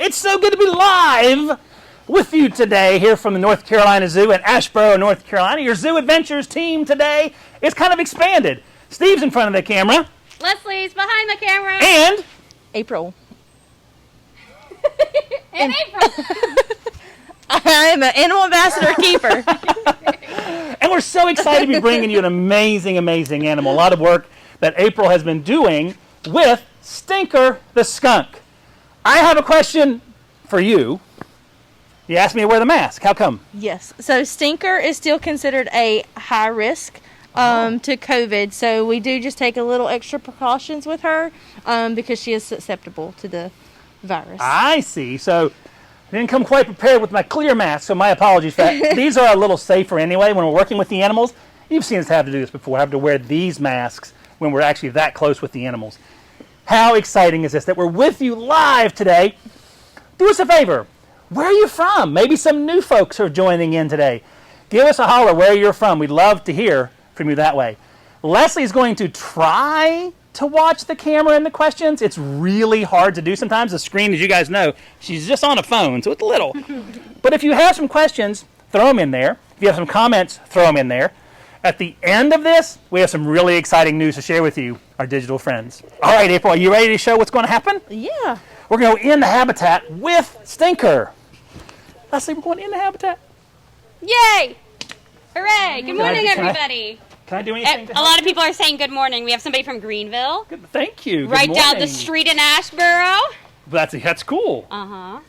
It's so good to be live with you today here from the North Carolina Zoo in Asheboro, North Carolina. Your Zoo Adventures team today is kind of expanded. Steve's in front of the camera. Leslie's behind the camera. And April. and April. I'm an animal ambassador keeper. And we're so excited to be bringing you an amazing, amazing animal. A lot of work that April has been doing with Stinker the skunk. I have a question for you. You asked me to wear the mask. How come? Yes. So Stinker is still considered a high risk to COVID. So we do just take a little extra precautions with her because she is susceptible to the virus. I see. So I didn't come quite prepared with my clear mask, so my apologies for that. These are a little safer anyway when we're working with the animals. You've seen us have to do this before, have to wear these masks when we're actually that close with the animals. How exciting is this that we're with you live today? Do us a favor. Where are you from? Maybe some new folks are joining in today. Give us a holler where you're from. We'd love to hear from you that way. Leslie's going to try to watch the camera and the questions. It's really hard to do sometimes. The screen, as you guys know, she's just on a phone, so it's little. But if you have some questions, throw them in there. If you have some comments, throw them in there. At the end of this, we have some really exciting news to share with you, our digital friends. All right, April, are you ready to show what's going to happen? Yeah. We're going to go in the habitat with Stinker. Leslie, we're going in the habitat. Yay! Hooray! Good morning, everybody. Can I do anything? A lot of people are saying good morning. We have somebody from Greenville. Good, thank you. Good right down the morning. street in Asheboro. That's cool. Uh-huh.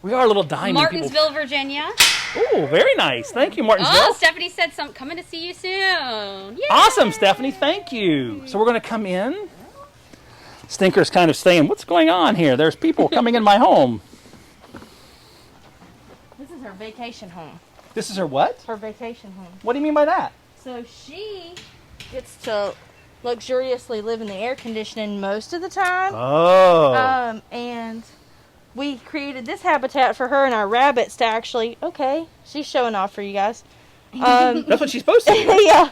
We are a little diamond Martinsville, people. Virginia. Oh, very nice. Thank you, Martinsville. Oh, Stephanie said coming to see you soon. Yay! Awesome, Stephanie. Thank you. So we're going to come in. Stinker's kind of saying, what's going on here? There's people coming in my home. This is her vacation home. This is her what? Her vacation home. What do you mean by that? So she gets to luxuriously live in the air conditioning most of the time. Oh. And we created this habitat for her and our rabbits to actually, okay, she's showing off for you guys. That's what she's supposed to do. Yeah.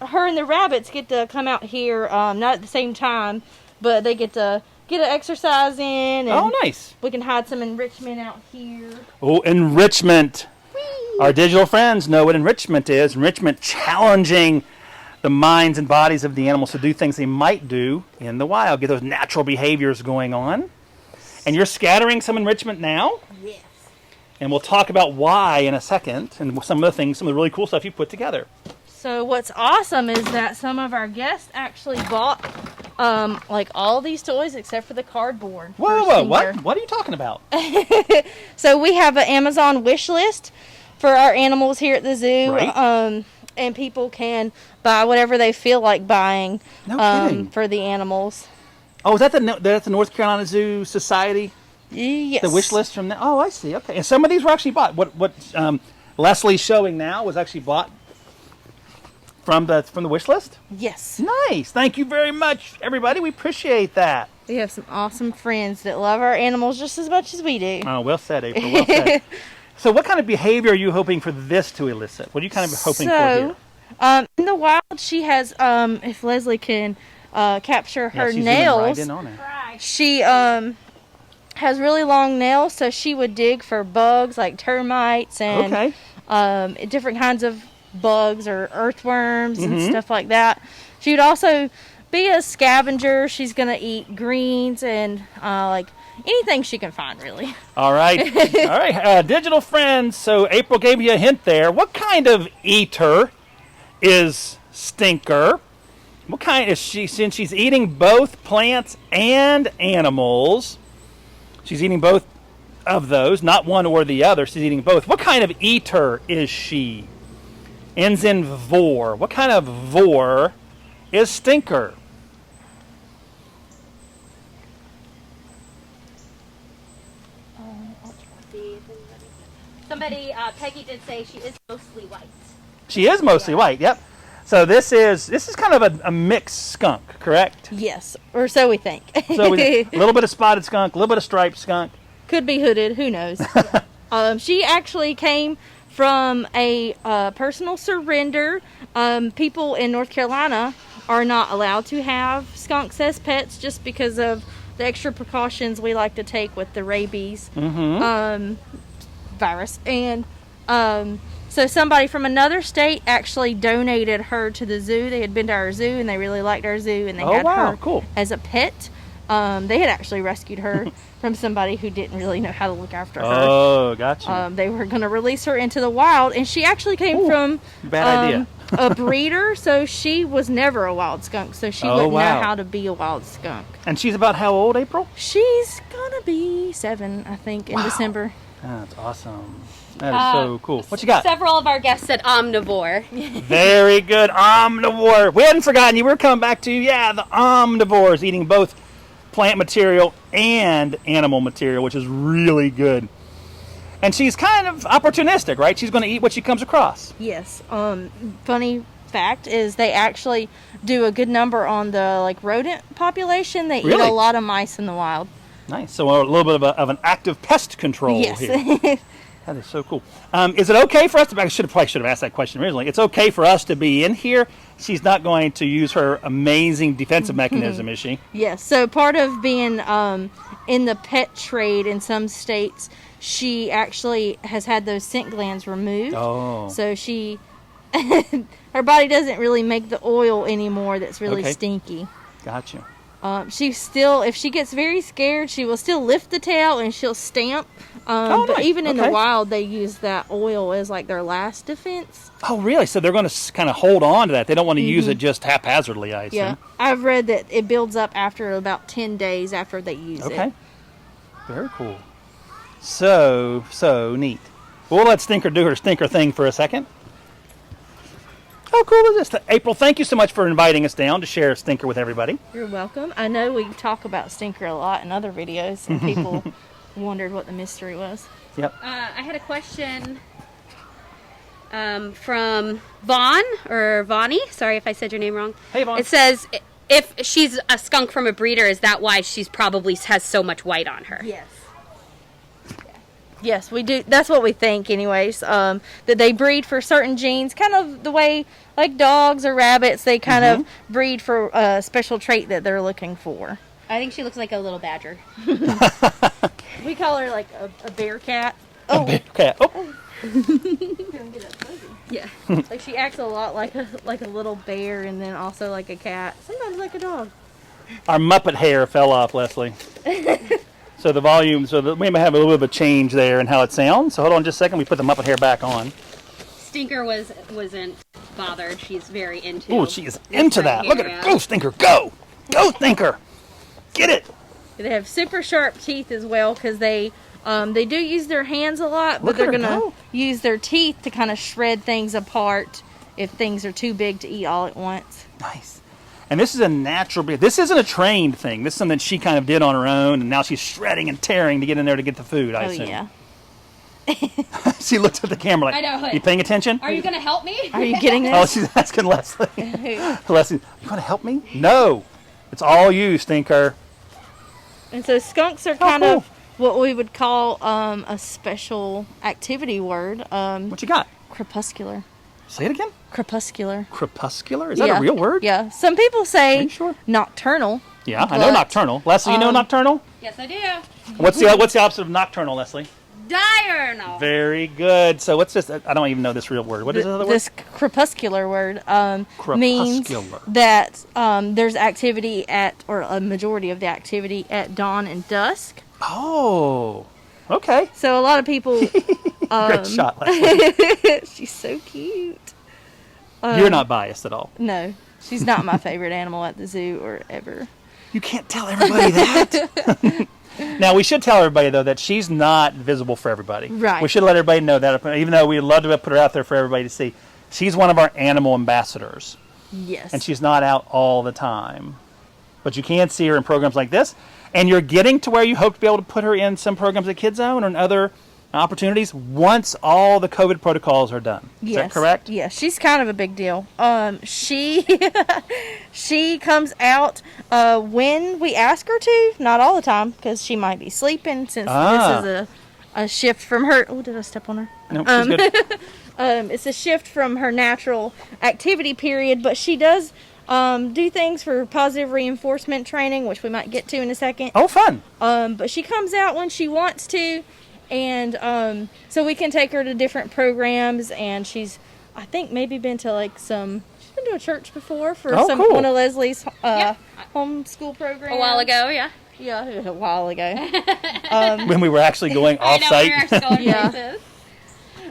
Her and the rabbits get to come out here, not at the same time, but they get to get an exercise in. And Oh, nice. we can hide some enrichment out here. Oh, enrichment. Whee! Our digital friends know what enrichment is. Enrichment challenging the minds and bodies of the animals to do things they might do in the wild. Get those natural behaviors going on. And you're scattering some enrichment now? Yes. And we'll talk about why in a second and some of the really cool stuff you put together. So what's awesome is that some of our guests actually bought like all these toys except for the cardboard. Whoa, what are you talking about? So we have an Amazon wish list for our animals here at the zoo. Right. And people can buy whatever they feel like buying No kidding. for the animals. Oh, is that that's the North Carolina Zoo Society? Yes. The wish list from there? Oh, I see. Okay. And some of these were actually bought. What Leslie's showing now was actually bought from the wish list? Yes. Nice. Thank you very much, everybody. We appreciate that. We have some awesome friends that love our animals just as much as we do. Oh, well said, April. Well said. So what kind of behavior are you hoping for this to elicit? What are you kind of hoping for here? In the wild, she has, if Leslie can capture her she's nails, zooming right in on it. she has really long nails, so she would dig for bugs like termites and different kinds of bugs or earthworms and stuff like that. She would also be a scavenger. She's going to eat greens and like anything she can find, really. All right. All right. Digital friends, so April gave you a hint there. What kind of eater is Stinker? What kind is she, since she's eating both plants and animals, she's eating both of those, not one or the other, she's eating both. What kind of eater is she? Ends in vor. What kind of vor is Stinker? Somebody, Peggy did say she is mostly white. She is mostly white, yep. So this is kind of a mixed skunk, correct? Yes, or so we think. So a little bit of spotted skunk, a little bit of striped skunk. Could be hooded, who knows. She actually came from a personal surrender. People in North Carolina are not allowed to have skunks as pets just because of the extra precautions we like to take with the rabies virus. And so somebody from another state actually donated her to the zoo. They had been to our zoo and they really liked our zoo, and they had her as a pet. They had actually rescued her from somebody who didn't really know how to look after her. Oh, gotcha. They were going to release her into the wild, and she actually came from idea. a breeder, so she was never a wild skunk, so she wouldn't know how to be a wild skunk. And she's about how old, April? She's going to be 7, I think, in December. That's awesome. That is so cool. What you got? Several of our guests said omnivore. Very good. Omnivore. We hadn't forgotten you. We're coming back to, the omnivores, eating both plant material and animal material, which is really good. And she's kind of opportunistic, right? She's going to eat what she comes across. Yes. Funny fact is they actually do a good number on the rodent population. They eat a lot of mice in the wild. Nice. So a little bit of an active pest control here. That is so cool. Is it okay for us to... I probably should have asked that question originally. It's okay for us to be in here. She's not going to use her amazing defensive mechanism, is she? Yes. So part of being in the pet trade in some states, she actually has had those scent glands removed. Oh. So she... her body doesn't really make the oil anymore that's really stinky. Gotcha. She still, if she gets very scared, she will still lift the tail and she'll stamp. But even in the wild, they use that oil as their last defense. Oh, really? So they're going to kind of hold on to that. They don't want to use it just haphazardly, I assume. Yeah. I've read that it builds up after about 10 days after they use it. Okay. Very cool. So neat. Well, we'll let Stinker do her Stinker thing for a second. How cool is this? April, thank you so much for inviting us down to share Stinker with everybody. You're welcome. I know we talk about Stinker a lot in other videos, and people wondered what the mystery was. Yep. I had a question from Vaughn, or Vonnie. Sorry if I said your name wrong. Hey, Vaughn. It says, if she's a skunk from a breeder, is that why she's probably has so much white on her? Yes. Yes, we do. That's what we think anyways, that they breed for certain genes, kind of the way, dogs or rabbits, they kind of breed for a special trait that they're looking for. I think she looks like a little badger. We call her, a bear cat. A bear cat. Oh. Yeah. She acts a lot like a little bear, and then also like a cat. Sometimes like a dog. Our Muppet hair fell off, Leslie. So the volume, we may have a little bit of a change there in how it sounds. So hold on just a second. We put the Muppet hair back on. Stinker wasn't bothered. She's very into. Oh, she is into that. Look at her. Go, Stinker. Go. Go, Stinker. Get it. They have super sharp teeth as well because they do use their hands a lot, but they're going to use their teeth to kind of shred things apart if things are too big to eat all at once. Nice. And this is a natural breed. This isn't a trained thing. This is something she kind of did on her own, and now she's shredding and tearing to get in there to get the food, I assume. Yeah. She looked at the camera I know. You paying attention? Are you going to help me? Are you getting this? Oh, she's asking Leslie. Leslie, you want to help me? No. It's all you, Stinker. And so skunks are kind of what we would call a special activity word. What you got? Crepuscular. Say it again? Crepuscular. Crepuscular? Is that a real word? Yeah. Some people say sure? nocturnal. Yeah, I know nocturnal. Leslie, you know nocturnal? Yes, I do. What's the opposite of nocturnal, Leslie? Diurnal. Very good. So what's this? I don't even know this real word. What is the other word? This crepuscular word means Crepuscular. that there's activity or a majority of the activity at dawn and dusk. Oh, okay. So a lot of people... Great shot, Leslie. She's so cute. You're not biased at all. No, she's not my favorite animal at the zoo or ever. You can't tell everybody that. Now, we should tell everybody, though, that she's not visible for everybody. Right. We should let everybody know that, even though we'd love to put her out there for everybody to see. She's one of our animal ambassadors. Yes. And she's not out all the time. But you can see her in programs like this. And you're getting to where you hope to be able to put her in some programs at Kids Zone or in other opportunities once all the COVID protocols are done. Is that correct? Yes, she's kind of a big deal. She comes out when we ask her to, not all the time, because she might be sleeping since this is a shift from her. Oh, did I step on her? No, she's good. It's a shift from her natural activity period, but she does do things for positive reinforcement training, which we might get to in a second. Oh, fun. But she comes out when she wants to, and so we can take her to different programs, and she's, I think, maybe been to like she's been to a church before for cool. one of Leslie's homeschool programs. A while ago, yeah. Yeah, a while ago. When we were actually going off-site. I know, we were going Yeah. places.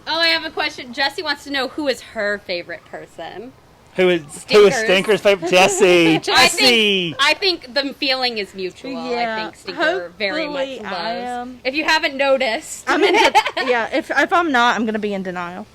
Oh, I have a question. Jessie wants to know who is her favorite person. Who is Stinker's favorite? Jessie. Jessie. I think the feeling is mutual. Yeah. I think Stinker very much Hopefully loves. I am. If you haven't noticed, I'm yeah. If I'm not, I'm gonna be in denial.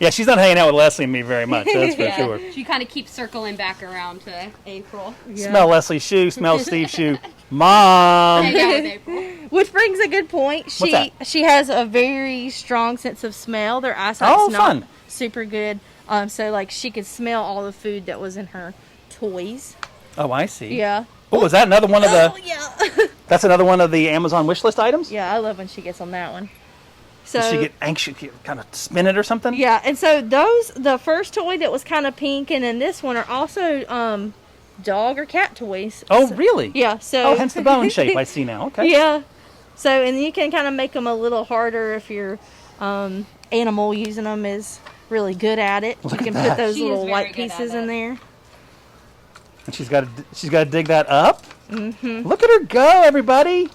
Yeah, she's not hanging out with Leslie and me very much. That's for sure. She kind of keeps circling back around to April. Yeah. Smell Leslie's shoe. Smell Steve's shoe. Mom. Hang out with April. Which brings a good point. What's that? She has a very strong sense of smell. Their eyesight's not fun. super good. So like she could smell all the food that was in her toys. Oh, I see. Yeah. Oh, is that another one of the? Oh yeah. That's another one of the Amazon wish list items. Yeah, I love when she gets on that one. So Does she get anxious? Kind of spin it or something? yeah, and so the first toy that was kind of pink, and then this one are also dog or cat toys. Oh, So- really? Yeah. So Oh, hence the bone shape I see now. Okay. Yeah. So, and you can kind of make them a little harder if your animal using them is really good at it. Look you at can that. put those She is little very white good at pieces it. in there. And she's got to dig that up. Mm-hmm. Look at her go, everybody.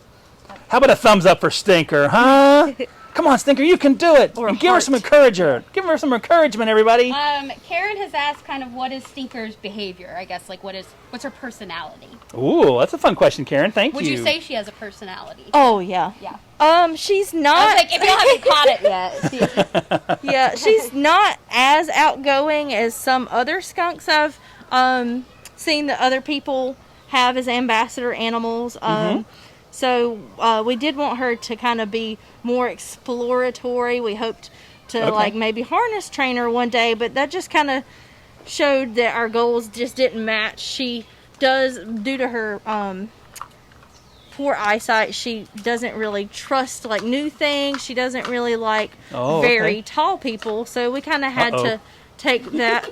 How about a thumbs up for Stinker, huh? Come on, Stinker, you can do it. Or a And give her heart. some encouragement. Give her some encouragement, everybody. Karen has asked kind of what is Stinker's behavior, I guess, like what's her personality? Ooh, that's a fun question, Karen. Thank Would you. you say she has a personality? Oh yeah. Yeah. She's I not. was like, if you haven't caught it yet. Yeah, she's not as outgoing as some other skunks I've seen that other people have as ambassador animals. So we did want her to kind of be more exploratory. We hoped to like maybe harness train her one day, but that just kind of showed that our goals just didn't match. She does, due to her poor eyesight, she doesn't really trust like new things. She doesn't really like very tall people. So we kind of had to take that.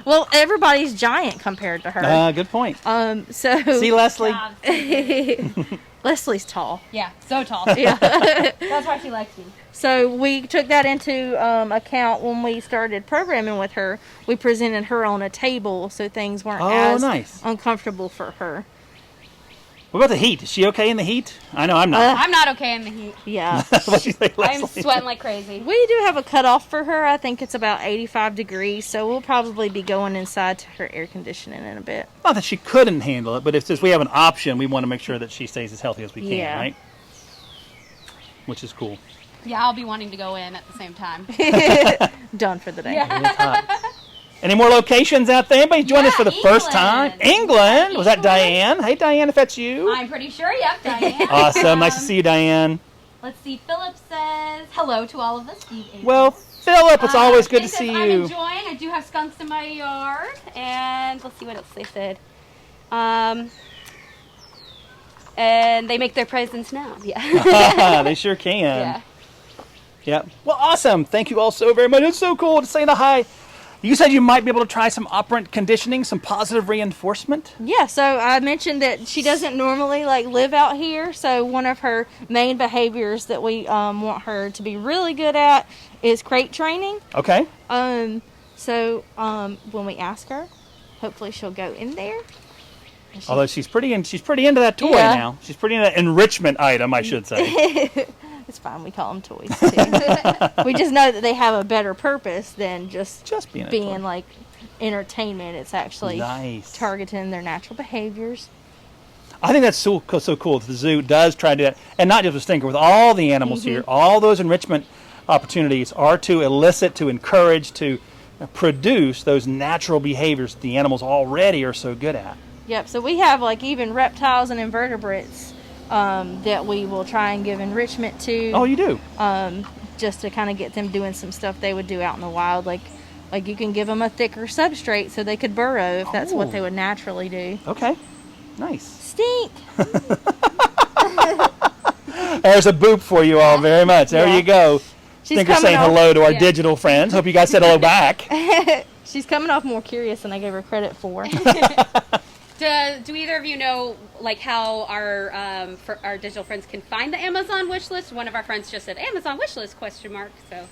Well, everybody's giant compared to her. Good point. So See, Leslie? Leslie's tall. Yeah, so tall. Yeah. That's why she likes me. So we took that into account when we started programming with her. We presented her on a table so things weren't as nice. uncomfortable for her. What about the heat? Is she okay in the heat? I know I'm not. I'm not okay in the heat. Yeah. What'd you say, I'm Leslie? sweating like crazy. We do have a cutoff for her. I think it's about 85 degrees, so we'll probably be going inside to her air conditioning in a bit. Not that she couldn't handle it, but if since we have an option, we want to make sure that she stays as healthy as we can, Yeah. right? Which is cool. Yeah, I'll be wanting to go in at the same time. Done for the day. Yeah. It is hot. Any more locations out there? Anybody join us for the first time? England? Was that Diane? Hey, Diane, if that's you. I'm pretty sure, yep, Diane. Awesome. Nice to see you, Diane. Let's see, Philip says, hello to all of us. Steve, April. Well, Philip, it's always good to He says, see I'm you. enjoying. I do have skunks in my yard. And let's see what else they said. And they make their presence now. Yeah. They sure can. Yeah. Yeah. Well, awesome. Thank you all so very much. It's so cool to say the hi. You said you might be able to try some operant conditioning, some positive reinforcement. Yeah, so I mentioned that she doesn't normally like live out here, so one of her main behaviors that we want her to be really good at is crate training. Okay. So when we ask her, hopefully she'll go in there. Although she's pretty into that toy Yeah. now. She's pretty into that enrichment item, I should say. It's fine, we call them toys too. We just know that they have a better purpose than just being a being toy. like entertainment. It's actually Nice. targeting their natural behaviors. I think that's so cool that the zoo does try to do that. And not just with Stinker, with all the animals here. All those enrichment opportunities are to elicit, to encourage, to produce those natural behaviors that the animals already are so good at. Yep, so we have like even reptiles and invertebrates that we will try and give enrichment to. Oh, you do? Just to kind of get them doing some stuff they would do out in the wild. Like you can give them a thicker substrate so they could burrow if that's what they would naturally do. Okay. Nice. Stink! There's a boop for you all very much. There Yeah. you go. She's Stinker coming saying off- hello to our digital friends. Hope you guys said hello back. She's coming off more curious than I gave her credit for. Do either of you know like how our digital friends can find the Amazon wish list? One of our friends just said Amazon wish list ? So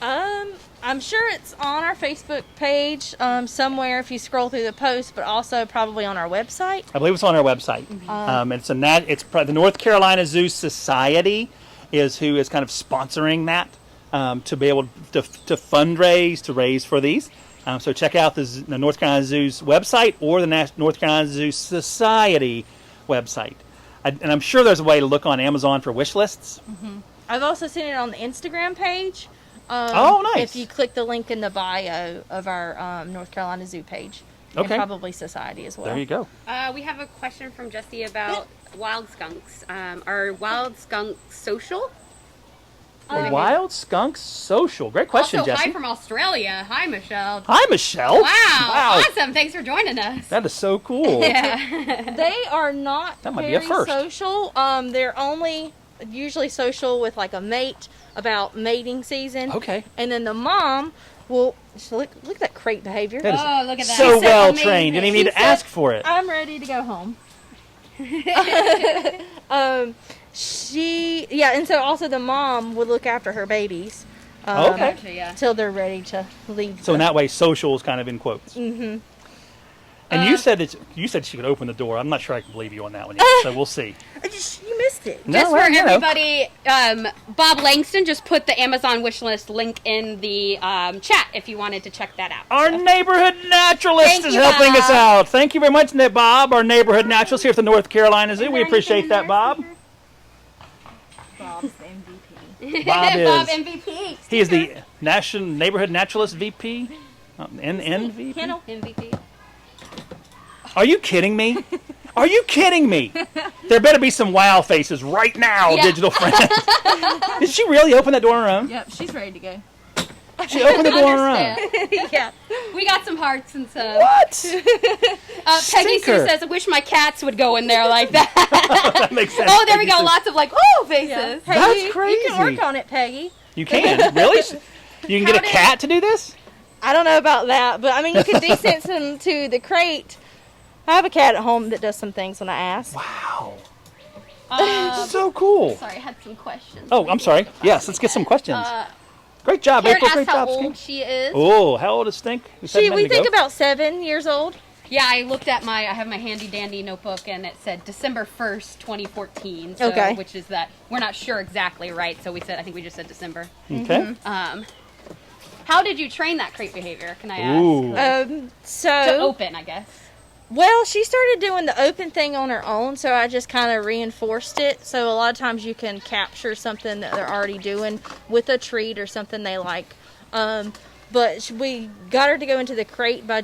I'm sure it's on our Facebook page somewhere if you scroll through the post, but also probably on our website. I believe it's on our website. The North Carolina Zoo Society is who is kind of sponsoring that to be able to fundraise, to raise for these. So check out the North Carolina Zoo's website or the North Carolina Zoo Society website. And I'm sure there's a way to look on Amazon for wish lists. Mm-hmm. I've also seen it on the Instagram page. Nice. If you click the link in the bio of our North Carolina Zoo page. Okay. And probably Society as well. There you go. we have a question from Jesse about wild skunks. Are wild skunks social? Wild skunk social. Great question, also, Jesse. hi from Australia. Hi, Michelle. Hi, Michelle. Wow. Awesome. Thanks for joining us. That is so cool. Yeah. They are not That might be a very first. social. They're only usually social with like a mate about mating season. Okay. And then the mom will look at that crate behavior. That is Oh, look at that. so She's so well amazing. trained. You didn't even need to ask for it. I'm ready to go home. And so also the mom would look after her babies. Okay. Gotcha, yeah. Till they're ready to leave. So in that way, social is kind of in quotes. Mm-hmm. And you said she could open the door. I'm not sure I can believe you on that one yet, so we'll see. You missed it. No, Just well, for you know. everybody, Bob Langston just put the Amazon wish list link in the chat if you wanted to check that out. Our neighborhood naturalist Thank is you, helping Bob. us out. Thank you very much, Bob, our neighborhood naturalist here at the North Carolina Zoo. We appreciate that, Bob. Bob's MVP. Bob is. Bob MVP. He is the National Neighborhood Naturalist VP. NVP? Kennel. MVP. Are you kidding me? Are you kidding me? There better be some wow faces right now, Yeah. digital friends. Did she really open that door on her own? Yep, she's ready to go. She opened the door on her own. Understand. Yeah. We got some hearts and some. What? Peggy Sue Stinker. says, I wish my cats would go in there like that. That makes sense. Oh, there we Peggy go. Sue. Lots of like, oh, faces. Peggy, That's You crazy. can work on it, Peggy. You can? Really? You can get a cat to do this? I don't know about that, but I mean, you can descent them to the crate. I have a cat at home that does some things when I ask. Wow. Um, So cool. sorry, I had some questions. Oh, I'm sorry. Yes, let's get some questions. Great job, Karen April. asked Great how job, old Skink. she is. Oh, how old is Stink? You said a We minute think ago. about 7 years old. Yeah, I looked at I have my handy dandy notebook and it said December 1st, 2014. So, Okay. Which is that, we're not sure exactly, right? So I think we just said December. Okay. How did you train that crate behavior, can I ask? Ooh. To open, I guess. Well, she started doing the open thing on her own, so I just kind of reinforced it. So a lot of times you can capture something that they're already doing with a treat or something they like. But we got her to go into the crate by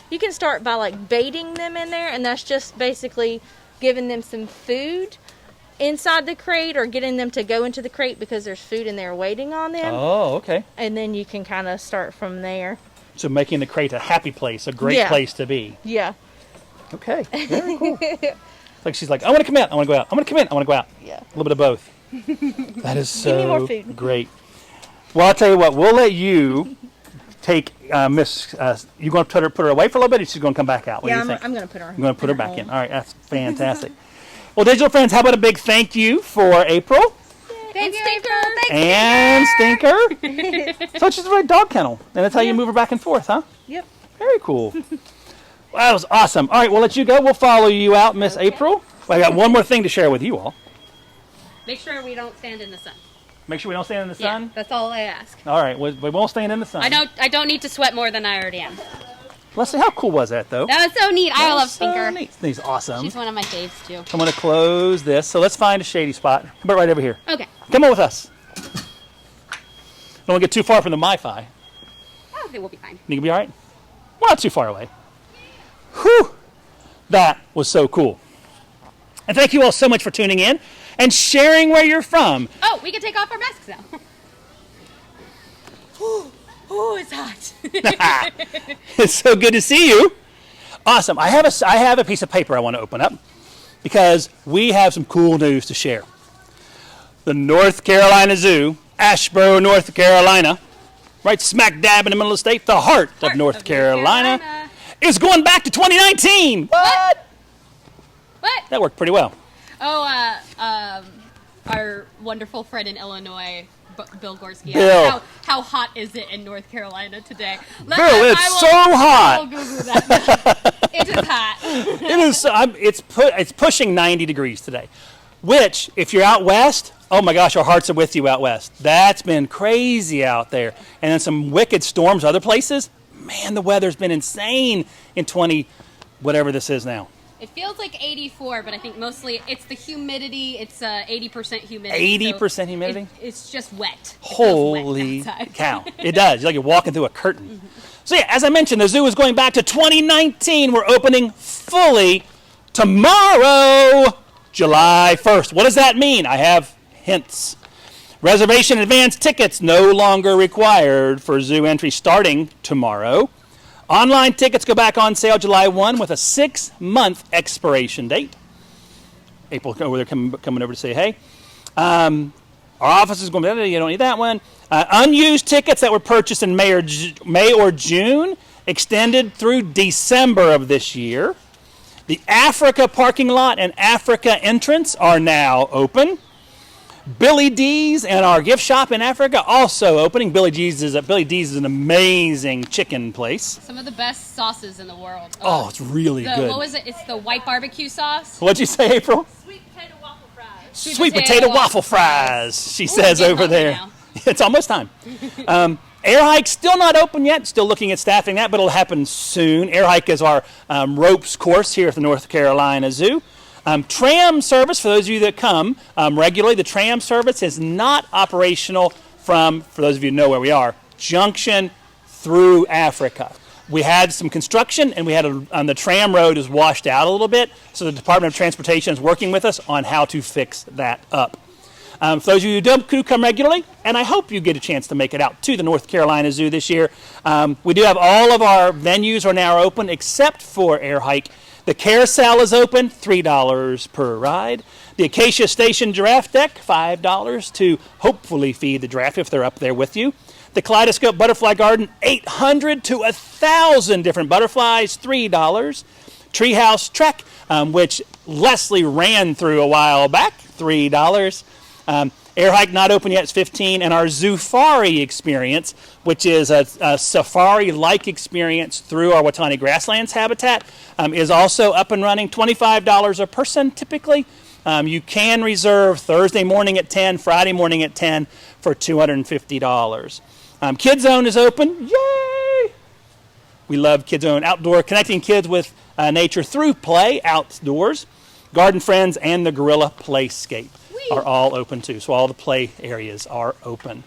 you can start by like baiting them in there, and that's just basically giving them some food inside the crate or getting them to go into the crate because there's food in there waiting on them. Oh, okay. And then you can kind of start from there. So making the crate a happy place, a great place to be. Yeah. Okay, very cool. Like she's like, I want to come out, I want to go out. I want to come in, I want to go out. Yeah. A little bit of both. That is so me more food. great. Well, I'll tell you what, we'll let you take Miss, you going to put her away for a little bit, or she's going to come back out? What do you think? I'm going to put her. I'm going to put her back in. All right, that's fantastic. Well, digital friends, how about a big thank you for April Thank you, Stinker. April. and Stinker. So it's just a right dog kennel, and that's how you move her back and forth, huh? Yep. Very cool. Well, that was awesome. All right, we'll let you go. We'll follow you out, Miss April. Well, I got one more thing to share with you all. Make sure we don't stand in the sun. Make sure we don't stand in the sun. Yeah, that's all I ask. All right, we won't stand in the sun. I don't need to sweat more than I already am. Let's see, how cool was that, though? That was so neat. I That love was so Stinker. neat. He's awesome. She's one of my faves too. I'm going to close this. So let's find a shady spot. How about right over here? Okay. Come on with us. Don't want to get too far from the MiFi. Oh, okay, we'll be fine. You can be all right? We're not too far away. Whew! That was so cool. And thank you all so much for tuning in and sharing where you're from. Oh, we can take off our masks now. Oh, it's hot. It's so good to see you. Awesome. I have a piece of paper I want to open up because we have some cool news to share. The North Carolina Zoo, Asheboro, North Carolina, right smack dab in the middle of the state, the heart of North Carolina, is going back to 2019. What? That worked pretty well. Oh, our wonderful friend in Illinois, Bill Gorski. Bill. How hot is it in North Carolina today? Bill, it's so hot. I will Google that. It is hot. It is. It's pushing 90 degrees today, which, if you're out west, oh my gosh, our hearts are with you out west. That's been crazy out there. And then some wicked storms other places. Man, the weather's been insane in 20, whatever this is now. It feels like 84, but I think mostly it's the humidity. It's 80% humidity. 80% humidity? It's just wet. Holy cow. It does. It's like you're walking through a curtain. Mm-hmm. So yeah, as I mentioned, the zoo is going back to 2019. We're opening fully tomorrow, July 1st. What does that mean? I have hints. Reservation advance tickets no longer required for zoo entry starting tomorrow. Online tickets go back on sale July 1 with a 6-month expiration date. April over there coming over to say hey. Our office is going to be, you don't need that one. Unused tickets that were purchased in May or June extended through December of this year. The Africa parking lot and Africa entrance are now open. Billy D's and our gift shop in Africa also opening. Billy D's is an amazing chicken place. Some of the best sauces in the world. Oh, it's really good. What was it? It's the white barbecue sauce. What'd you say, April? Sweet potato waffle fries. Sweet potato waffle fries, she says over there. Now. It's almost time. Air Hike's still not open yet. Still looking at staffing that, but it'll happen soon. Air Hike is our ropes course here at the North Carolina Zoo. Tram Service, for those of you that come regularly, the Tram Service is not operational for those of you who know where we are, Junction through Africa. We had some construction, and the tram road is washed out a little bit, so the Department of Transportation is working with us on how to fix that up. For those of you who come regularly, and I hope you get a chance to make it out to the North Carolina Zoo this year, we do have all of our venues are now open except for Air Hike. The carousel is open, $3 per ride. The Acacia Station Giraffe Deck, $5 to hopefully feed the giraffe if they're up there with you. The Kaleidoscope Butterfly Garden, 800 to 1,000 different butterflies, $3. Treehouse Trek, which Leslie ran through a while back, $3. Air Hike not open yet, it's $15. And our Zoofari experience, which is a safari-like experience through our Watani Grasslands habitat, is also up and running, $25 a person typically. You can reserve Thursday morning at 10, Friday morning at 10 for $250. Kids Zone is open. Yay! We love Kids Zone outdoor, connecting kids with nature through play outdoors. Garden Friends and the Gorilla Playscape are all open too. So all the play areas are open.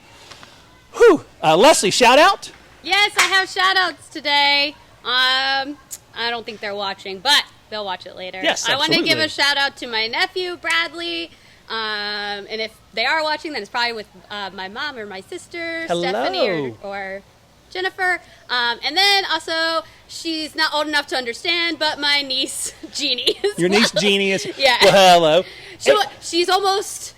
Whew. Leslie, shout out? Yes, I have shout outs today. I don't think they're watching, but they'll watch it later. Yes, I want absolutely. to give a shout out to my nephew, Bradley. And if they are watching, then it's probably with my mom or my sister, Hello. Stephanie or Jennifer. And then also, she's not old enough to understand, but my niece, Jeannie. Your niece, Jeannie, is... Yeah. Well, hello. She's almost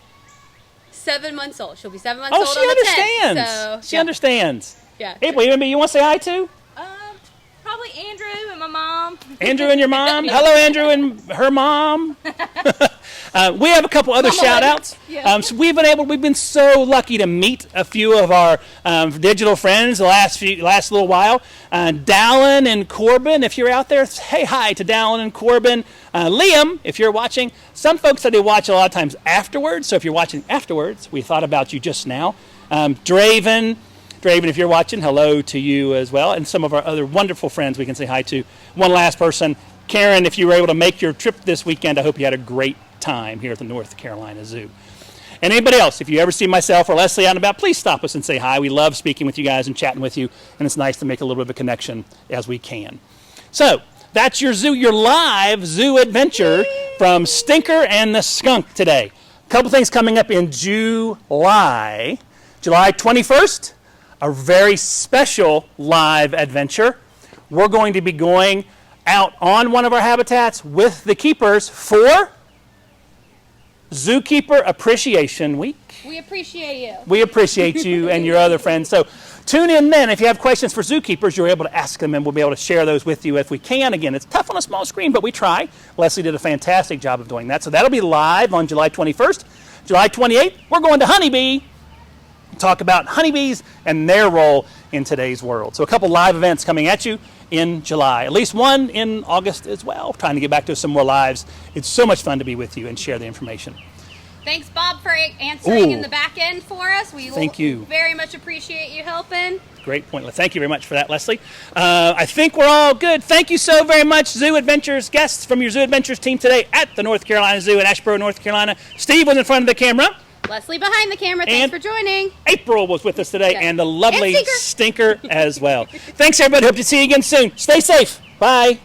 7 months old. She'll be 7 months Oh, old she on the 10th. understands. So, She understands. Yeah. April, you want to say hi to? Probably Andrew and my mom. Andrew and your mom. Hello, Andrew and her mom. We have a couple other shout-outs. Yeah. So we've been so lucky to meet a few of our digital friends the last little while. Dallin and Corbin, if you're out there, say hi to Dallin and Corbin. Liam, if you're watching. Some folks said they watch a lot of times afterwards. So if you're watching afterwards, we thought about you just now. Draven, if you're watching, hello to you as well. And some of our other wonderful friends we can say hi to. One last person, Karen, if you were able to make your trip this weekend, I hope you had a great time here at the North Carolina Zoo. And anybody else, if you ever see myself or Leslie out and about, please stop us and say hi. We love speaking with you guys and chatting with you, and it's nice to make a little bit of a connection as we can. So that's your live zoo adventure from Stinker and the Skunk today. A couple things coming up in July 21st. A very special live adventure. We're going to be going out on one of our habitats with the keepers for Zookeeper Appreciation Week. We appreciate you. We appreciate you and your other friends. So Tune in then. If you have questions for zookeepers, you're able to ask them, and we'll be able to share those with you if we can. Again, it's tough on a small screen, but we try. Leslie did a fantastic job of doing that. So that'll be live on July 21st. July 28th, we're going to Honeybee. Talk about honeybees and their role in today's world. So a couple live events coming at you in July. At least one in August as well. Trying to get back to some more lives. It's so much fun to be with you and share the information. Thanks, Bob, for answering Ooh. in the back end for us. Thank you. Very much appreciate you helping. Great point. Thank you very much for that, Leslie. I think we're all good. Thank you so very much, Zoo Adventures guests from your Zoo Adventures team today at the North Carolina Zoo in Asheboro, North Carolina. Steve was in front of the camera. Leslie behind the camera. Thanks And for joining. April was with us today, Okay. and the lovely And Stinker as well. Thanks, everybody. Hope to see you again soon. Stay safe. Bye.